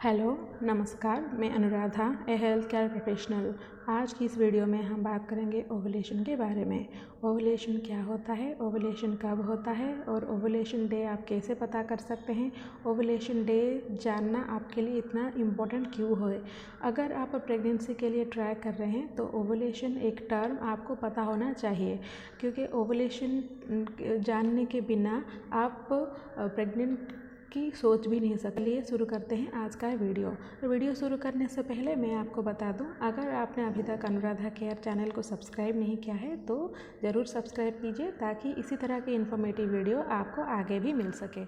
Hello नमस्कार, मैं अनुराधा ए health care professional. आज की इस वीडियो में हम बात करेंगे ओवुलेशन के बारे में। ओवुलेशन क्या होता है, ओवुलेशन कब होता है और ओवुलेशन डे आप कैसे पता कर सकते हैं। ओवुलेशन डे जानना आपके लिए इतना इम्पोर्टेंट क्यों है। अगर आप प्रेगनेंसी के लिए ट्राई कर रहे हैं तो ओवुलेशन एक टर्म आपको पता होना चाहिए, क्योंकि ओवुलेशन जानने के बिना आप प्रेग्नेंट की सोच भी नहीं सकते। चलिए शुरू करते हैं आज का वीडियो शुरू करने से पहले मैं आपको बता दूं, अगर आपने अभी तक अनुराधा केयर चैनल को सब्सक्राइब नहीं किया है तो ज़रूर सब्सक्राइब कीजिए, ताकि इसी तरह के इन्फॉर्मेटिव वीडियो आपको आगे भी मिल सके।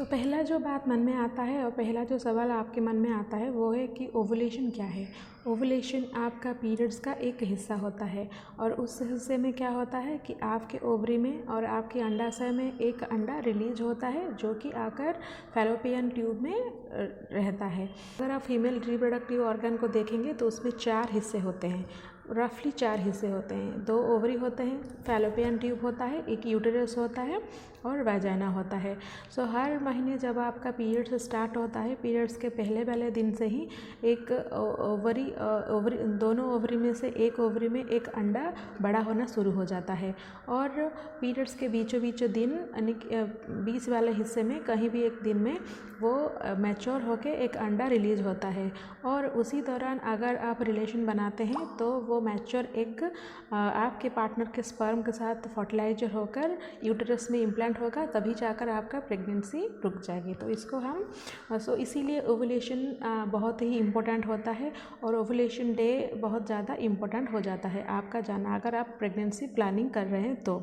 पहला जो बात मन में आता है और पहला जो सवाल आपके मन में आता है वो है कि ओवुलेशन क्या है। ओवुलेशन आपका पीरियड्स का एक हिस्सा होता है और उस हिस्से में क्या होता है कि आपके ओवरी में और आपके अंडाशय में एक अंडा रिलीज होता है, जो कि आकर फैलोपियन ट्यूब में रहता है। अगर आप फीमेल रिप्रोडक्टिव ऑर्गन को देखेंगे तो उसमें 4 हिस्से होते हैं, रफली 4 हिस्से होते हैं। 2 ओवरी होते हैं, फैलोपियन ट्यूब होता है, एक यूटेरस होता है और वाजाइना होता है। हर महीने जब आपका पीरियड्स स्टार्ट होता है, पीरियड्स के पहले वाले दिन से ही एक ओवरी दोनों ओवरी में से एक ओवरी में एक अंडा बड़ा होना शुरू हो जाता है और पीरियड्स के बीचों दिन यानी 20 वाले हिस्से में कहीं भी एक दिन में वो मैच्योर होके एक अंडा रिलीज होता है। और उसी दौरान अगर आप रिलेशन बनाते हैं तो वो मैच्योर एग आपके पार्टनर के स्पर्म के साथ फर्टिलाइजर होकर यूटेरस में इम्प्लांट होगा, तभी जाकर आपका प्रेगनेंसी रुक जाएगी। तो इसको हम इसीलिए ओवुलेशन बहुत ही इम्पोर्टेंट होता है और ओवुलेशन डे बहुत ज़्यादा इम्पोर्टेंट हो जाता है आपका जानना, अगर आप प्रेगनेंसी प्लानिंग कर रहे हैं तो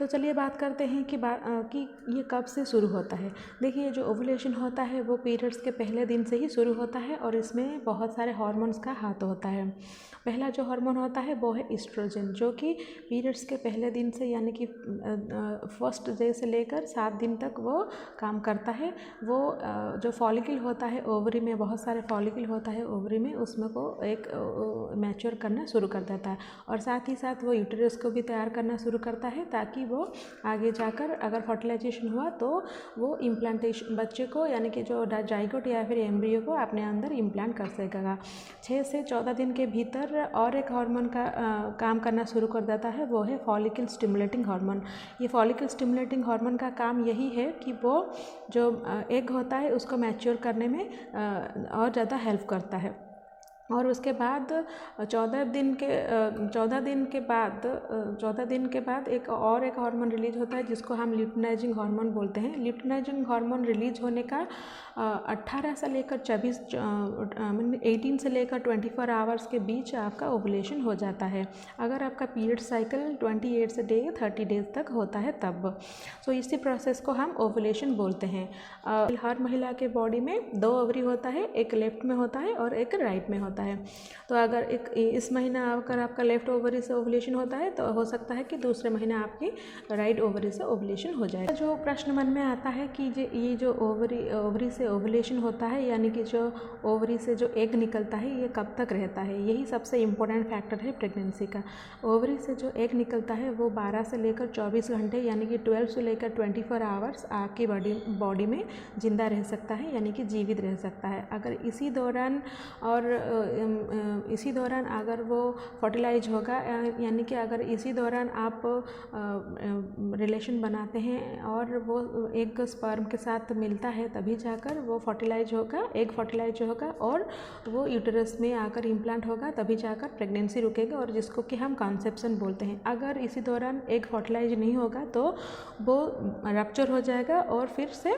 चलिए बात करते हैं कि ये कब से शुरू होता है। देखिए, जो ओवुलेशन होता है वो पीरियड्स के पहले दिन से ही शुरू होता है और इसमें बहुत सारे हार्मोन्स का हाथ होता है। पहला जो हार्मोन होता है वो है ईस्ट्रोजन, जो कि पीरियड्स के पहले दिन से यानी कि फर्स्ट डे से लेकर 7 दिन तक वो काम करता है। वो जो फॉलिकल होता है ओवरी में, बहुत सारे फॉलिकल होता है ओवरी में, उसमें को एक मैच्योर करना शुरू कर देता है और साथ ही साथ वो यूटेरस को भी तैयार करना शुरू करता है, ताकि वो आगे जाकर अगर फर्टिलाइजेशन हुआ तो वो इम्प्लांटेशन बच्चे को यानी कि जो जाइगोट या फिर एम्ब्रियो को अपने अंदर इम्प्लांट कर सकेगा। 6 से 14 दिन के भीतर और एक हार्मोन का काम करना शुरू कर देता है, वो है फॉलिकल स्टिमुलेटिंग हार्मोन। ये फॉलिकल स्टिमुलेटिंग हार्मोन का काम यही है कि वो जो एग होता है उसको मैच्योर करने में और ज़्यादा हेल्प करता है। और उसके बाद 14 दिन के बाद एक हार्मोन रिलीज होता है, जिसको हम ल्यूटिनाइजिंग हार्मोन बोलते हैं। ल्यूटिनाइजिंग हार्मोन रिलीज होने का 18 से लेकर 18 से लेकर 24 आवर्स के बीच आपका ओवुलेशन हो जाता है, अगर आपका पीरियड साइकिल 28 से 30 डेज तक होता है तब। इसी प्रोसेस को हम ओवुलेशन बोलते हैं। हर महिला के बॉडी में 2 ओवरी होता है, एक लेफ्ट में होता है और एक राइट में होता है। तो अगर इस महीना अगर आपका लेफ्ट ओवरी से ओवुलेशन होता है तो हो सकता है कि दूसरे महीने आपकी राइट ओवरी से ओवुलेशन हो जाए। जो प्रश्न मन में आता है कि ये जो ओवरी से ओवुलेशन होता है, यानी कि जो ओवरी से जो एग निकलता है, ये कब तक रहता है, यही सबसे इम्पोर्टेंट फैक्टर है प्रेगनेंसी का। ओवरी से जो एग निकलता है वो 12 से लेकर 24 घंटे यानी कि 12 से लेकर 24 आवर्स आपकी बॉडी में जिंदा रह सकता है, यानी कि जीवित रह सकता है। अगर इसी दौरान अगर वो फर्टिलाइज होगा, यानी कि अगर इसी दौरान आप रिलेशन बनाते हैं और वो एग स्पर्म के साथ मिलता है, तभी जाकर वो एग फर्टिलाइज होगा और वो यूटेरस में आकर इम्प्लांट होगा, तभी जाकर प्रेगनेंसी रुकेगा, और जिसको कि हम कॉन्सेप्शन बोलते हैं। अगर इसी दौरान एग फर्टिलाइज नहीं होगा तो वो रप्चर हो जाएगा और फिर से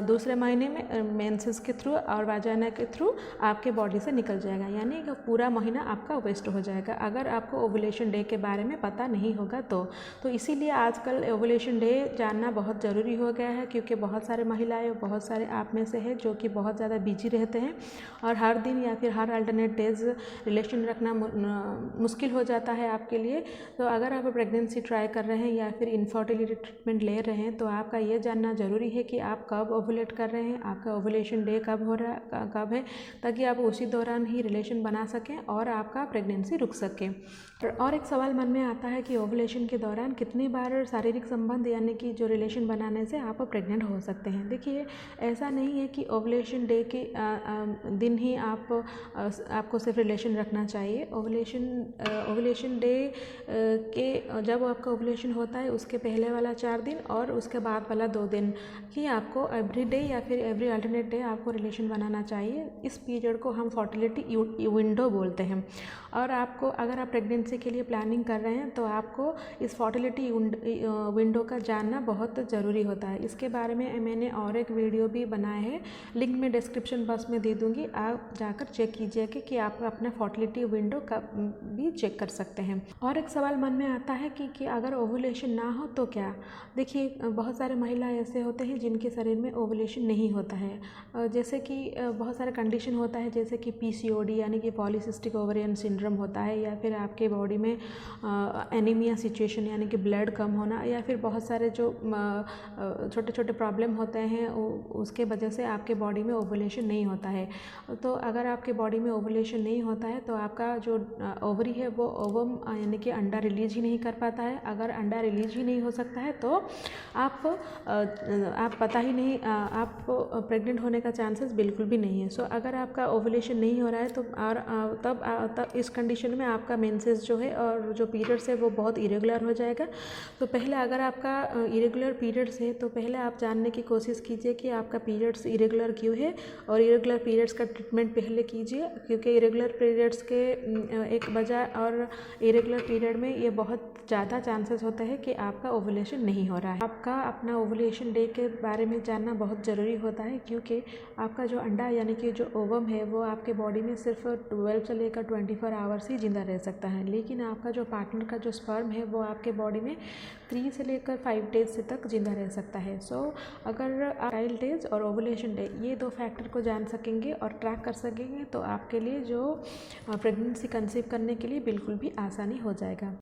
दूसरे महीने में मेंसेस के थ्रू और वाजाइना के थ्रू आपके बॉडी से निकल जाएगा, यानी कि पूरा महीना आपका वेस्ट हो जाएगा अगर आपको ओवुलेशन डे के बारे में पता नहीं होगा तो इसीलिए आजकल ओवुलेशन डे जानना बहुत ज़रूरी हो गया है, क्योंकि बहुत सारे महिलाएं, बहुत सारे आप में से है जो कि बहुत ज़्यादा बिजी रहते हैं और हर दिन या फिर हर अल्टरनेट डेज रिलेशन रखना मुश्किल हो जाता है आपके लिए। तो अगर आप प्रेगनेंसी ट्राई कर रहे हैं या फिर इनफर्टिलिटी ट्रीटमेंट ले रहे हैं, तो आपका ये जानना ज़रूरी है कि आप कब ओवुलेट कर रहे हैं, आपका ओवुलेशन डे कब है, ताकि आप उसी दौरान ही रिलेशन बना सकें और आपका प्रेगनेंसी रुक सके। और एक सवाल मन में आता है कि ओवुलेशन के दौरान कितनी बार शारीरिक संबंध यानी कि जो रिलेशन बनाने से आप प्रेग्नेंट हो सकते हैं। देखिए, ऐसा नहीं है कि ओवुलेशन डे के दिन ही आपको सिर्फ रिलेशन रखना चाहिए। ओवुलेशन डे के जब आपका ओवुलेशन होता है उसके पहले वाला 4 दिन और उसके बाद वाला 2 दिन ही आपको एवरी डे या फिर एवरी अल्टरनेट डे आपको रिलेशन बनाना चाहिए। इस पीरियड को हम फर्टिलिटी विंडो बोलते हैं। और आपको अगर आप प्रेगनेंसी के लिए प्लानिंग कर रहे हैं तो आपको इस फर्टिलिटी विंडो का जानना बहुत ज़रूरी होता है। इसके बारे में मैंने और एक वीडियो भी बनाया है, लिंक मैं डिस्क्रिप्शन बॉक्स में दे दूँगी, आप जाकर चेक कीजिएगा कि आप अपना फर्टिलिटी विंडो का भी चेक कर सकते हैं। और एक सवाल मन में आता है कि अगर ओवुलेशन ना हो तो क्या। देखिए, बहुत सारे महिला ऐसे होते हैं जिनके शरीर में ओवुलेशन नहीं होता है, जैसे कि बहुत सारे कंडीशन होता है, जैसे कि PCOD यानी कि पॉलीसिस्टिक ओवेरियन सिंड्रोम होता है, या फिर आपके बॉडी में एनीमिया सिचुएशन यानी कि ब्लड कम होना, या फिर बहुत सारे जो छोटे छोटे प्रॉब्लम होते हैं उसके वजह से आपके बॉडी में ओवुलेशन नहीं होता है। तो अगर आपके बॉडी में ओवुलेशन नहीं होता है तो आपका जो ओवरी है वो ओवम यानी कि अंडा रिलीज ही नहीं कर पाता है। अगर अंडा रिलीज ही नहीं हो सकता है तो आप पता ही नहीं, आप प्रेग्नेंट होने का चांसेस बिल्कुल भी नहीं है। सो अगर आपका ओवुलेशन नहीं हो रहा है तो और तब इस कंडीशन में आपका मेंसेस जो है और जो पीरियड्स है वो बहुत इरेगुलर हो जाएगा। तो पहले अगर आपका इरेगुलर पीरियड्स है तो पहले आप जानने की कोशिश कीजिए कि आपका पीरियड्स इरेगुलर क्यों है, और इरेगुलर पीरियड्स का ट्रीटमेंट पहले कीजिए, क्योंकि इरेगुलर पीरियड्स के एक बजाय और इरेगुलर पीरियड में ये बहुत ज़्यादा चांसेस होते हैं कि आपका ओवुलेशन नहीं हो रहा है। आपका अपना ओवुलेशन डे के बारे में जानना बहुत ज़रूरी होता है, क्योंकि आपका जो अंडा यानी कि जो ओवम है वो आपके बॉडी में सिर्फ 12 से लेकर 24 आवर्स ही जिंदा रह सकता है, लेकिन आपका जो पार्टनर का जो स्पर्म है वो आपके बॉडी में 3 से लेकर 5 डेज से तक जिंदा रह सकता है। सो अगर आप चाइल्ड डेज और ओवुलेशन डे ये 2 फैक्टर को जान सकेंगे और ट्रैक कर सकेंगे तो आपके लिए जो प्रेगनेंसी कंसीव करने के लिए बिल्कुल भी आसानी हो जाएगा।